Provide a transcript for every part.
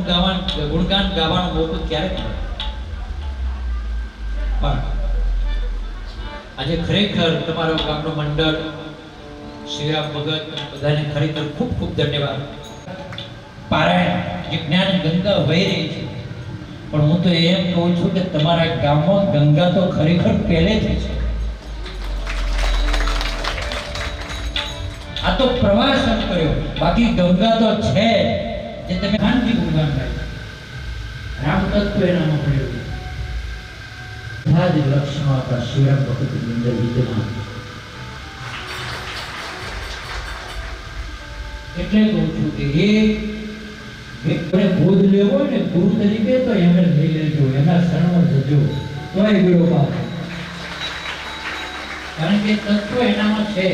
ગુણગાન ગાવાનો મોકો ક્યારે મળે? પણ આજે ખરેખર તમારો ગામનો મંડળ, શ્રીરામ ભગત બધાને ખરેખર ખૂબ ખૂબ ધન્યવાદ. પારાયણ જે જ્ઞાન ગંગા વહી રહી છે, પણ હું તો એમ કહું છું કે તમારા ગામમાં ગંગા તો ખરેખર પહેલેથી છે. આ તો પ્રવાસ કર્યો, બાકી ગંગા તો છે જે તમે શાંતિ ગુણગાન ગાય. રામ તત્વ એનામાં પડ્યું છે. બધા જ લક્ષણો આપણા શ્રીરામ ભગતની અંદર વિદ્યમાન. એટલે કહું છું કે એક બોધ લેવો હોય ને ગુરુ તરીકે તો એમને લઈ લેજો, એના શરણમાં જજો, તોય બેડો પાર. કારણ કે તત્વ એનામાં છે.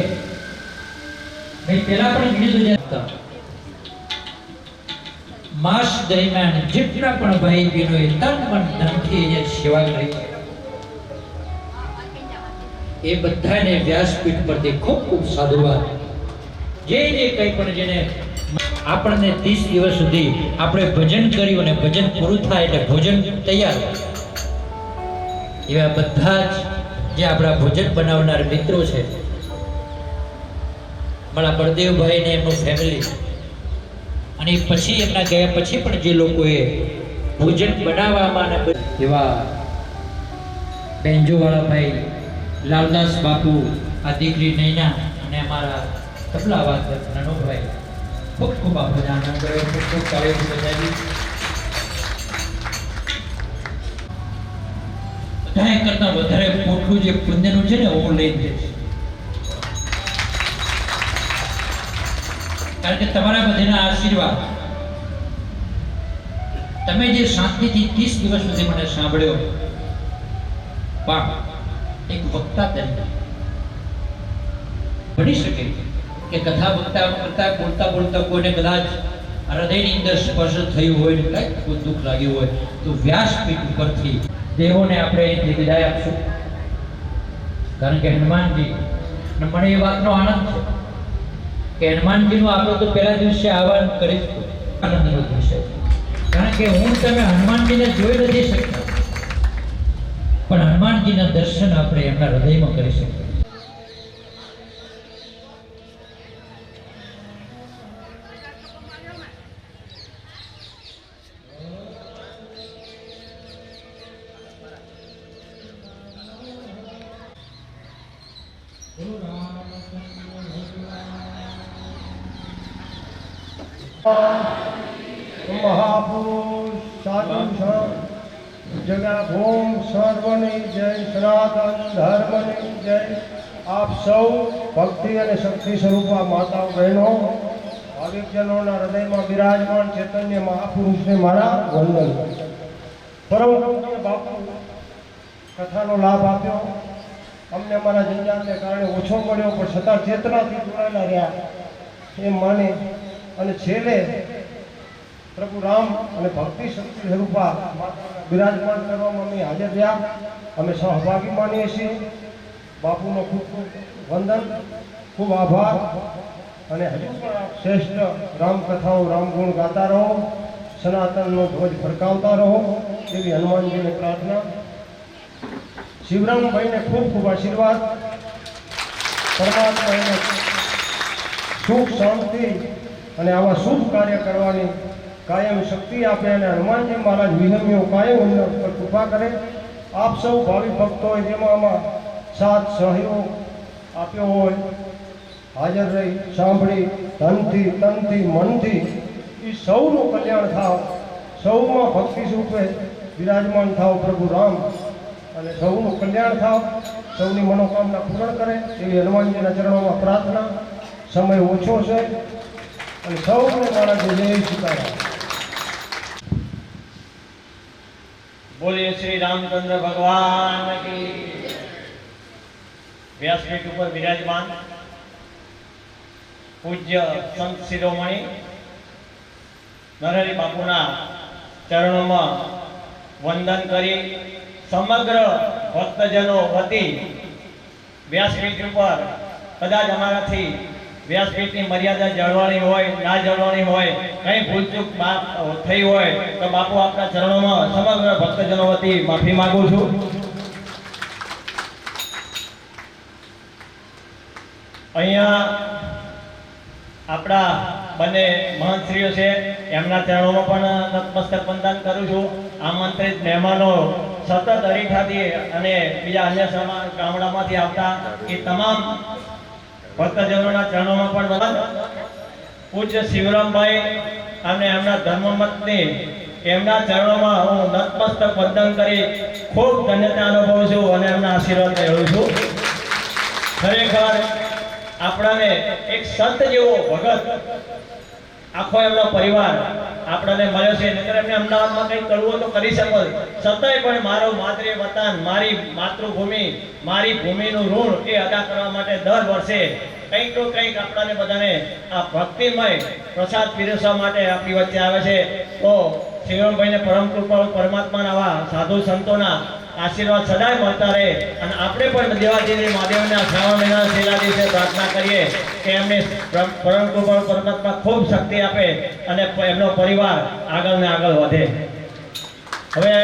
મેં પેલા પણ કીધું હતા, માસ દરમિયાન જેટલા પણ ભાઈ બહેનોએ તન મન ધનથી જે સેવા કરી એ બધાને વ્યાસપીઠ પરથી ખૂબ ખૂબ સાધુવાદ. જે કંઈ પણ જેને આપણને 30 દિવસ સુધી આપણે ભજન કર્યું અને ભજન પૂરું થાય એટલે ભોજન તૈયાર, એવા બધા જ જે આપણા ભોજન બનાવનાર મિત્રો છે, મારા બળદેવભાઈ ને એમનું ફેમિલી, અને પછી એમના ગયા પછી પણ જે લોકોએ ભોજન બનાવવામાં એવા બેંજોવાળા ભાઈ લાલદાસ બાપુ, આ દીકરી નૈના અને અમારા તબલા વાદક નાનોભાઈ, ખૂબ ખૂબ આભાર. આનંદ કર્યો, ખૂબ ખૂબ તાળીઓ બજાવી. બધાએ કરતા વધારે મોટું જે પુણ્યનું છે ને હું લઈ જઈશ, કારણ કે તમારા બધાના આશીર્વાદ, તમે જે શાંતિથી 30 દિવસ સુધી મને સાંભળ્યો, પણ એક વક્તા તરીકે બની શકે કે કથા વક્તા કરતા બોલતા બોલતા કોઈને કદાચ હૃદયની અંદર સ્પર્શ થયું હોય ને કંઈક કોઈ દુઃખ લાગ્યું હોય તો વ્યાસપીઠ ઉપરથી દેવોને આપણે અહીંથી વિદાય આપશું. કારણ કે હનુમાનજી, મને એ વાતનો આનંદ છે કે હનુમાનજીનું આપણે તો પહેલા દિવસે આહવાન કરીશું. આનંદનો વિષય છે, કારણ કે હું તમે હનુમાનજીને જોઈ નથી શકતા, પણ હનુમાનજીના દર્શન આપણે એમના હૃદયમાં કરી શકીએ. महापुरुष साधु जगभूम सर्वनी जय, सनातन धर्मनी जय. आप सौ भक्ति और शक्ति स्वरूपा माताओं बहनों भाविकजनों हृदय में विराजमान चैतन्य महापुरुष ने मारा वंदन. परम पूज्य बापू कथाનો લાભ આપ્યો. અમને અમારા જંજાતને કારણે ઓછો મળ્યો, પણ છતાં ચેતનાથી જોડાયેલા રહ્યા એમ માને અને છેલ્લે પ્રભુ રામ અને ભક્તિ શક્તિ સ્વરૂપા વિરાજમાન કરવામાં અમે હાજર રહ્યા. અમે સહભાગી માનીએ છીએ. બાપુનો ખૂબ ખૂબ વંદન, ખૂબ આભાર. અને હજુ પણ આપ શ્રેષ્ઠ રામકથાઓ, રામગુણ ગાતા રહો, સનાતનનો ધ્વજ ફરકાવતા રહો એવી હનુમાનજીને પ્રાર્થના. શિવરામભાઈને ખૂબ ખૂબ આશીર્વાદ. પરમાત્માને સુખ શાંતિ અને આવા શુભ કાર્ય કરવાની કાયમ શક્તિ આપે અને હનુમાનજી મહારાજ વિહમ્યો કાયમ એમના ઉપર કૃપા કરે. આપ સૌ ભાવિ ભક્તોએ જેમાં આમાં સાથ સહયોગ આપ્યો હોય, હાજર રહી સાંભળી ધનથી તનથી મનથી એ સૌનું કલ્યાણ થાવ, સૌમાં ભક્તિ સ્વરૂપે વિરાજમાન થાવ પ્રભુ રામ, અને સૌનું કલ્યાણ થાવ, સૌની મનોકામના પૂર્ણ કરે એવી હનુમાનજીના ચરણોમાં પ્રાર્થના. સમય ઓછો છે અને સૌને મારા જય સીતારામ. बोलिए श्री रामचंद्र भगवान की. व्यासपीठ ઉપર विराजमान पूज्य संत शिरोमणि नरहरि बापूना चरणों वंदन करी समग्र भक्तजनों वती व्यासपीठ पर कदाच अमाराथी વ્યાસપીઠની મર્યાદા જળવાણી હોય ના જળવાણી હોય, કંઈ ભૂલચૂક થઈ હોય તો બાપુ આપણા ચરણોમાં સમગ્ર ભક્તજનો વતી માફી માંગુ છું. અહીંયા આપણા બંને મહંતશ્રીઓ છે, એમના ચરણોમાં પણ નતમસ્તક વંદન કરું છું. આમંત્રિત મહેમાનો સતત અરીઠાથી અને બીજા અન્ય ગામડામાંથી આવતા એ તમામ ભક્તજનોના ચરણોમાં પણ વંદન. પૂજ્ય શિવરામભાઈ અને એમના ધર્મમતની એમના ચરણોમાં હું નતમસ્તક વંદન કરી ખૂબ ધન્યતા અનુભવું છું અને એમના આશીર્વાદ મેળવું છું. ખરેખર આપણાને એક સંત જેવો ભગત આખો એમનો પરિવાર આપણને મળ્યો છે. નહીતર એમને અમદાવાદમાં કંઈ કરવું તો કરી શકો, છતાંય પણ મારું માતૃ વતન, મારી માતૃભૂમિ, મારી ભૂમિનું ઋણ એ અદા કરવા માટે દર વર્ષે કંઈક તો કંઈક આપણને બધાને આ ભક્તિમય પ્રસાદ પીરસવા માટે આપણી વચ્ચે આવે છે. તો શિવરામભાઈને પરમ કૃપાળુ પરમાત્માના આવા સાધુ સંતોના આશીર્વાદ સદાય મળતા રહે અને આપણે પણ દેવાજી મહાદેવના શ્રાવણ મહિનાના છેલ્લા દિવસે પ્રાર્થના કરીએ કે એમને પરમ કૃપાળુ પરમાત્મા ખૂબ શક્તિ આપે અને એમનો પરિવાર આગળ ને આગળ વધે. હવે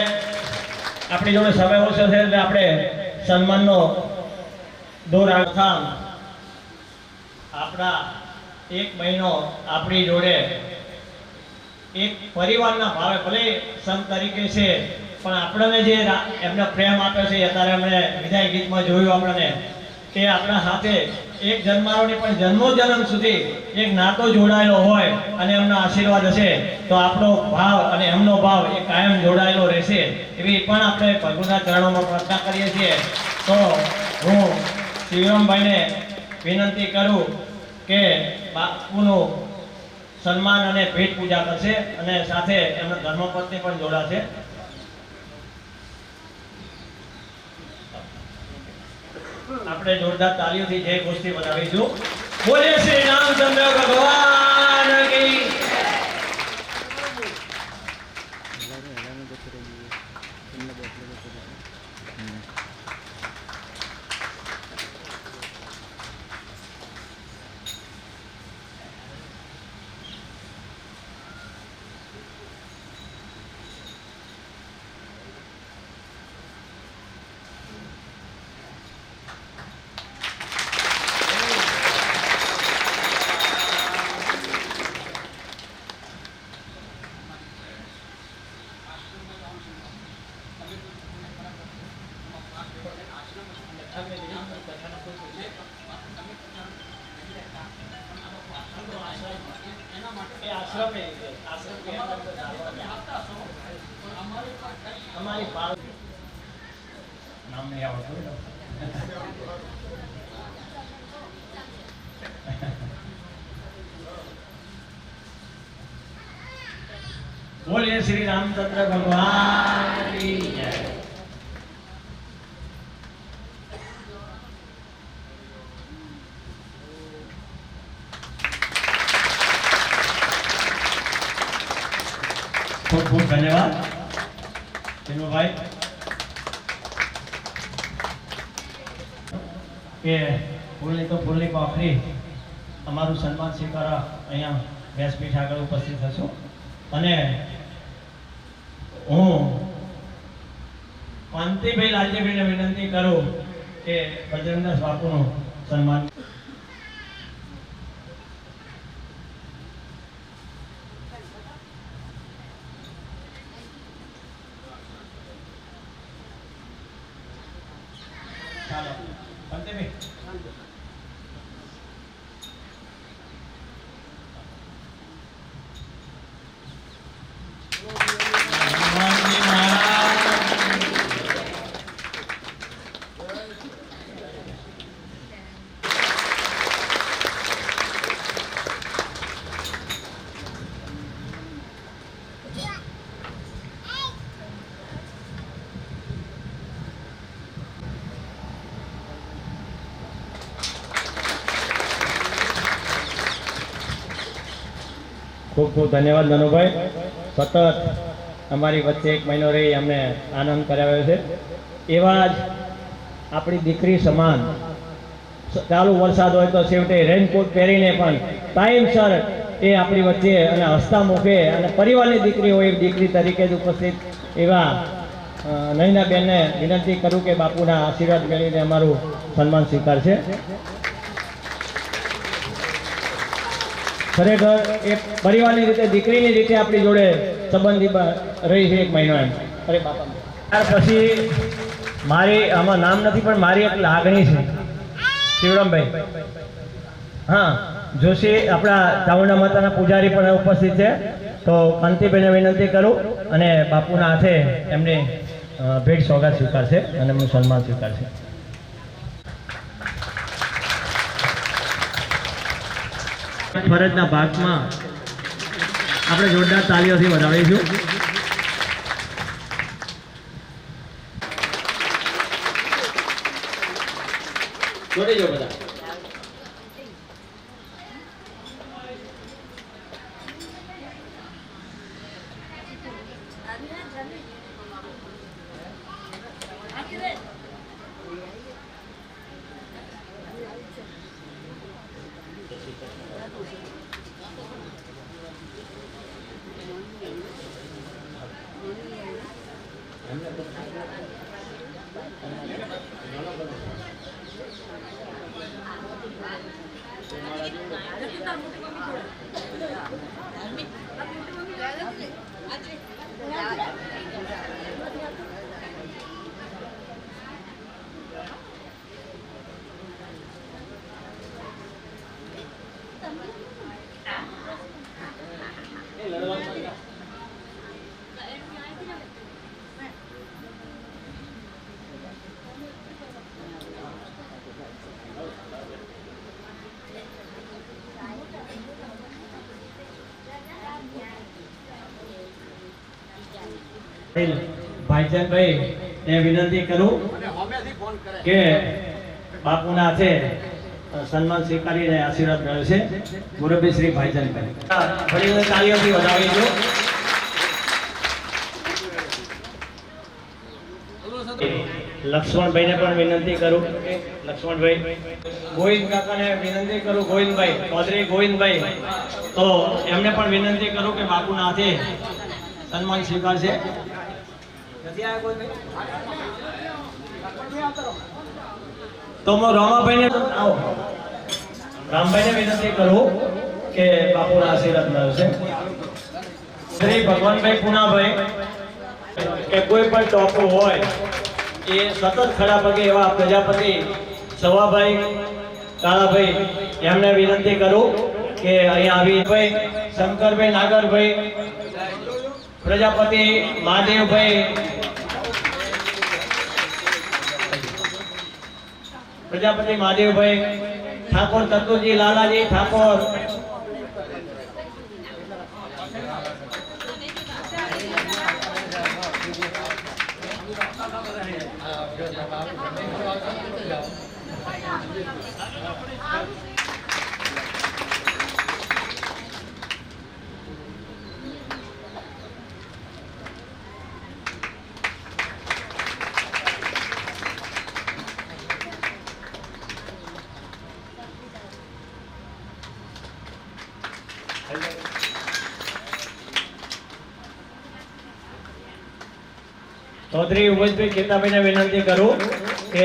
આપણી જોડે સમય ઓછો છે એટલે આપણે સન્માનનો દોર આવતા આપણા એક મહિનો આપણી જોડે એક પરિવારના ભાવે ભલે સંત તરીકે છે પણ આપણને જે એમને પ્રેમ આપ્યો છે અત્યારે અમને વિદાય ગીતમાં જોયું આપણને કે આપણા સાથે એક જન્મારોની પણ જન્મોજન્મ સુધી એક નાતો જોડાયેલો હોય અને એમના આશીર્વાદ હશે તો આપણો ભાવ અને એમનો ભાવ એ કાયમ જોડાયેલો રહેશે એવી પણ આપણે પ્રભુના ચરણોમાં પ્રાર્થના કરીએ છીએ. તો હું શિવરામભાઈને વિનંતી કરું કે બાપુનું સન્માન અને ભેટ પૂજા કરશે અને સાથે એમના ધર્મપત્ની પણ જોડાશે. આપણે જોરદાર તાળીઓથી જય ઘોષથી બનાવીશું. બોલે શ્રી રામચંદ્ર ભગવાન કી. નામ નહીં આવડતું. બોલીએ શ્રી રામચંદ્ર ભગવાન કી જય. ખૂબ ખૂબ ધન્યવાદ ચિન્મયભાઈ કે ફૂલની તો ફૂલની પાખરી અમારું સન્માન સ્વીકારવા અહીંયા વ્યાસપીઠ આગળ ઉપસ્થિત થશો અને હું કાંતિભાઈ લાલજીભાઈને વિનંતી કરું કે બજરંગદાસ બાપુનું સન્માન. ચાલો કાંતિભાઈ. હનુમાનજી મહારાજ. ખૂબ ખૂબ ધન્યવાદ નનુભાઈ. સતત અમારી વચ્ચે એક મહિનો રહી અમને આનંદ કરાવ્યો છે. એવા જ આપણી દીકરી સમાન ચાલુ વરસાદ હોય તો છેવટે રેનકોટ પહેરીને પણ ટાઈમસર એ આપણી વચ્ચે અને હસતા મુખે અને પરિવારની દીકરી હોય એ દીકરી તરીકે જ ઉપસ્થિત એવા નયનાબેનને વિનંતી કરું કે બાપુના આશીર્વાદ મેળવીને અમારું સન્માન સ્વીકારશે. ખરેખર એ પરિવારની રીતે દીકરીની રીતે આપણી જોડે સંબંધી રહી છે 1 મહિનો એમ. અરે બાપા, ત્યાર પછી મારી આમાં નામ નથી પણ મારી એક લાગણી છે. શિવરામભાઈ હા જોશી આપણા ચામુંડા માતાના પૂજારી પણ ઉપસ્થિત છે. તો કાંતિભાઈને વિનંતી કરું અને બાપુના હાથે એમની ભેટ સોગાદ સ્વીકારશે અને એમનું સન્માન સ્વીકારશે. ફરજના ભાગમાં આપણે જોરદાર તાલીઓથી વધાવીશું. જોડી જો બધા. ભાઈચંદભાઈ ને વિનંતી કરું કે બાપુના હાથે સન્માન સ્વીકારીને આશીર્વાદ મેળવશે. મુરબ્બી શ્રી ભાઈચંદભાઈ ફરી તાળીઓથી વધાવીશું. લક્ષ્મણભાઈને પણ વિનંતી કરું. લક્ષ્મણભાઈ ગોવિંદ કાકાને વિનંતી કરું. ગોવિંદભાઈ ચૌધરી ગોવિંદભાઈ તો એમને પણ વિનંતી કરું કે બાપુના હાથે સન્માન સ્વીકારશે. તો હું રામાભાઈને વિનંતી કરું કે બાપુના આશીર્વાદ મેળવશે. શ્રી ભગવાનભાઈ પુનાભાઈ કે કોઈ પણ ટોપો હોય એ સતત ખડા પગે એવા પ્રજાપતિ સવાભાઈ કાળાભાઈ એમને વિનંતી કરું કે અહીંયા આવી ભાઈ શંકરભાઈ નાગરભાઈ પ્રજાપતિ મહાદેવભાઈ ઠાકોર તત્વજી લાલાજી ઠાકોર ચૌધરી ઉમેશભાઈ કેતાભાઈને વિનંતી કરું કે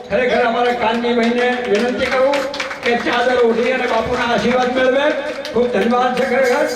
ખરેખર અમારા કાનજીભાઈને વિનંતી કરું કે ચાદર ઉઠી અને બાપુના આશીર્વાદ મેળવે. ખૂબ ધન્યવાદ છે ખરેખર.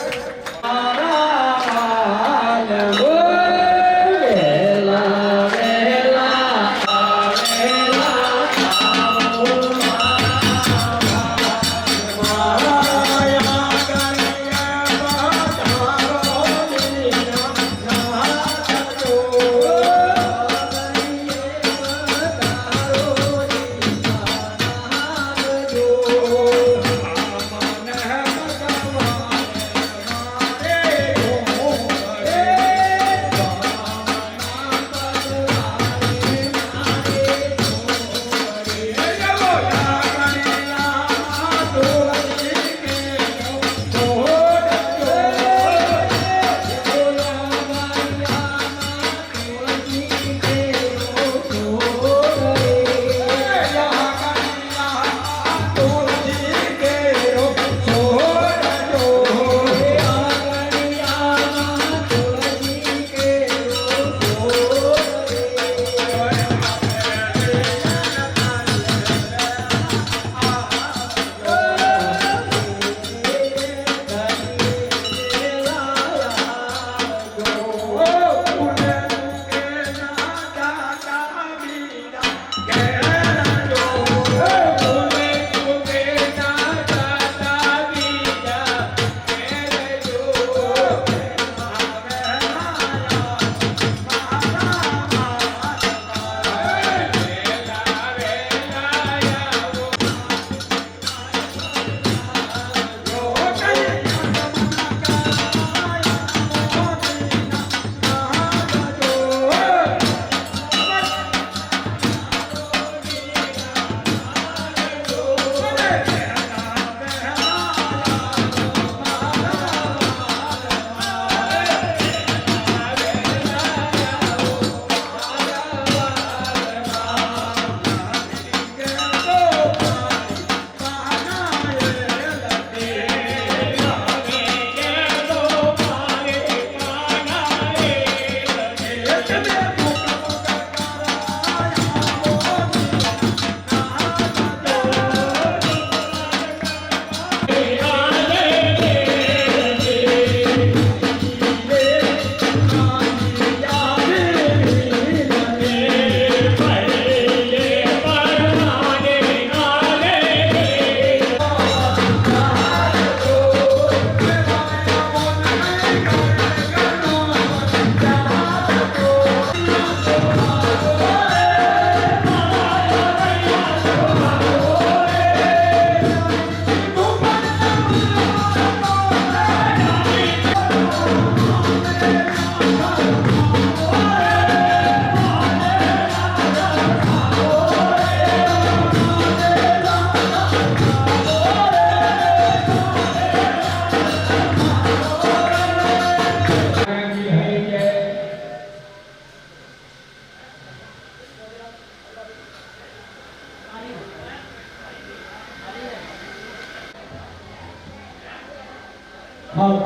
હા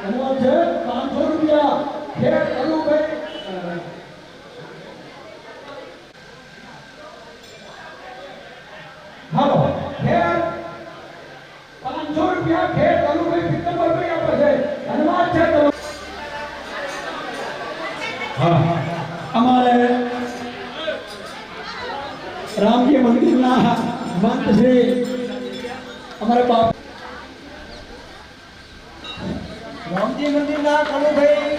એમાં છે 500 રૂપિયા ખેડ અનુભાઈ હાલો ખેડ 500 રૂપિયા ખેડ અનુભાઈ પિત્તંબરભાઈ આપે છે ધન્યવાદ છે તમારો. હા અમારે રામજી મંદિરના મંત શ્રી અમારા બાપ રામજી મંદિરના કનુભાઈ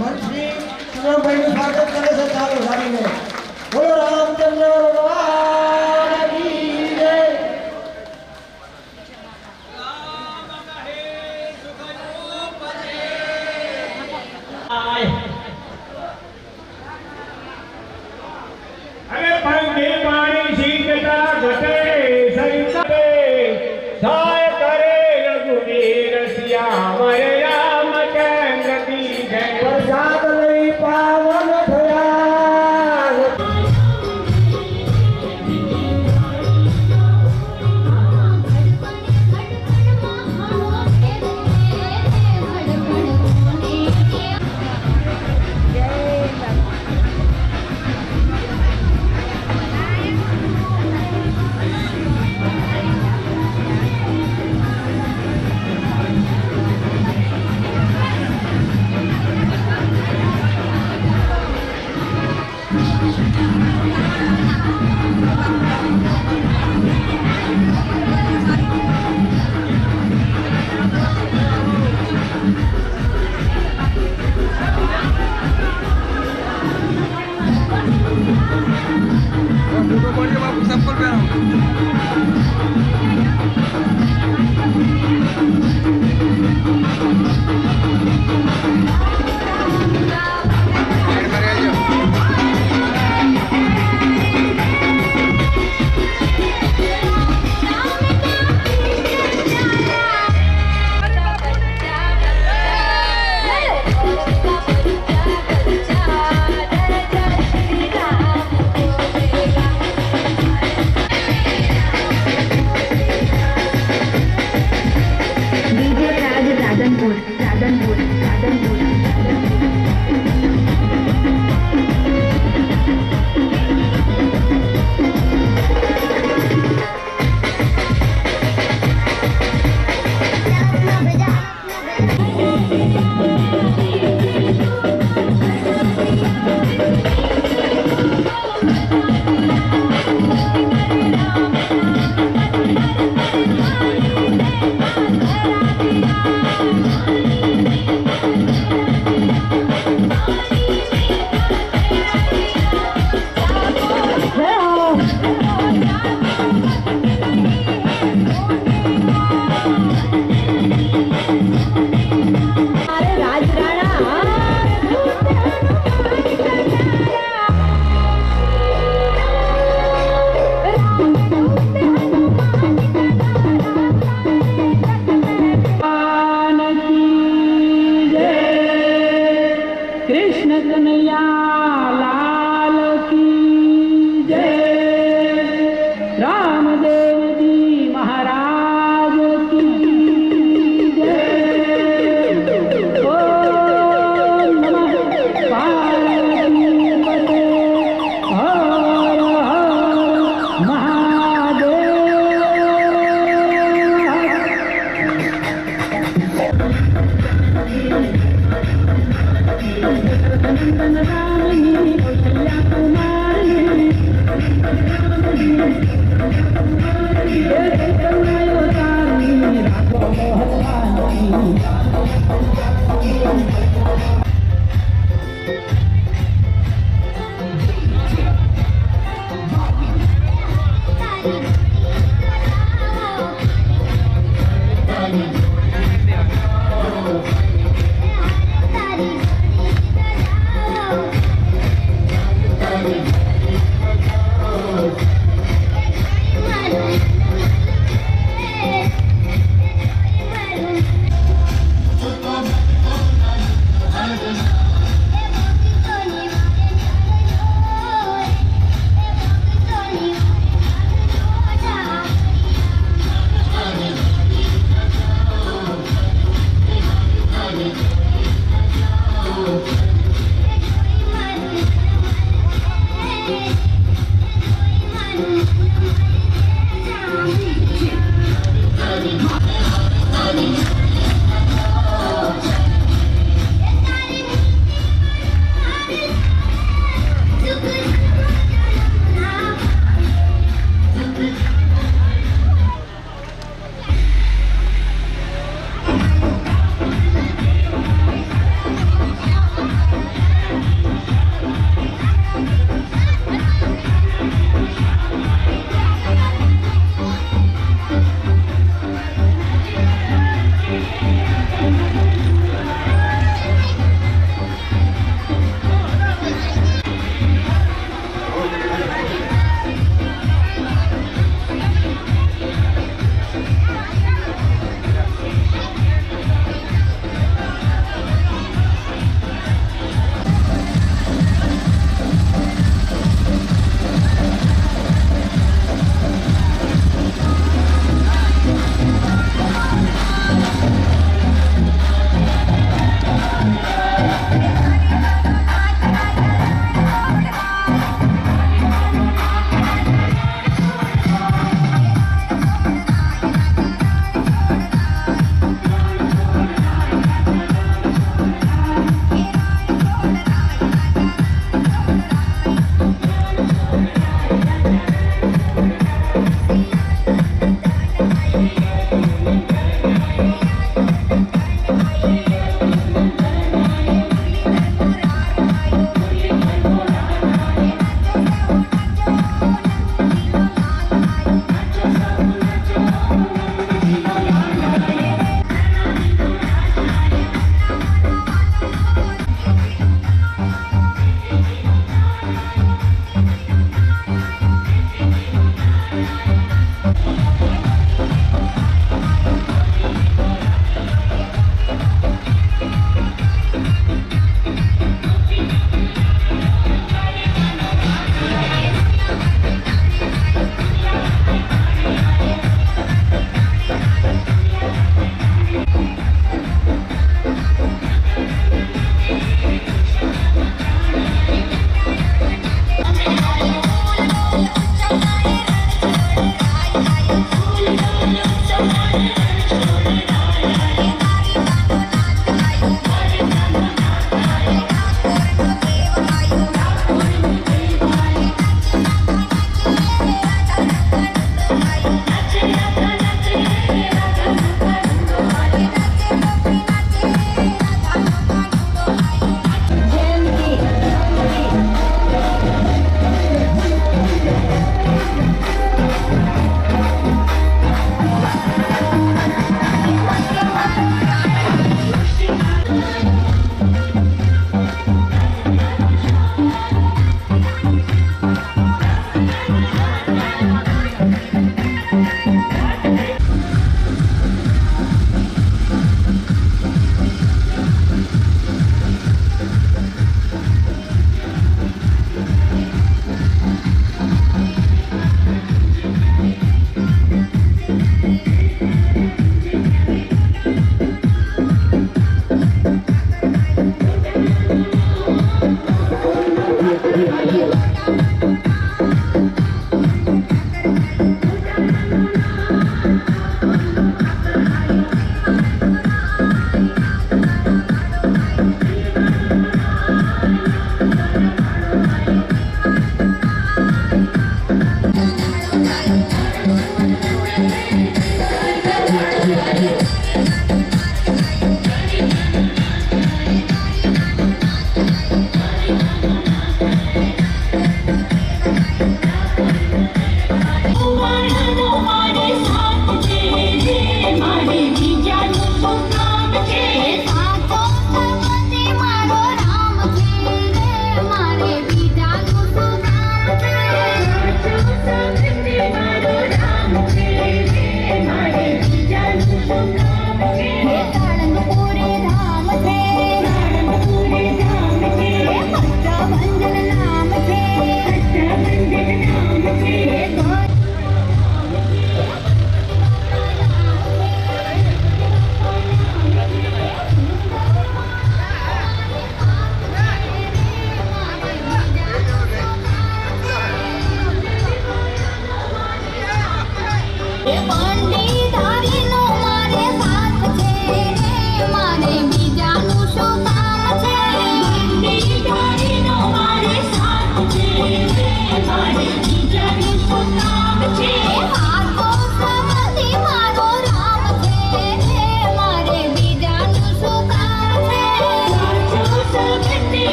મંત્રી સુરભાઈનું સ્વાગત કરે છે ચાલો સારીને બોલો રામચંદ્ર ભગવાન કી જય. અરે પંખે પાણી શીખતા ઘટે સંકટે સાય કરે રઘુવીર શ્યામરે રામચંદ્ર કી જય. વરસાદ લઈ પાવન થયા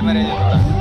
લાઈનમાં રહેજો થોડા.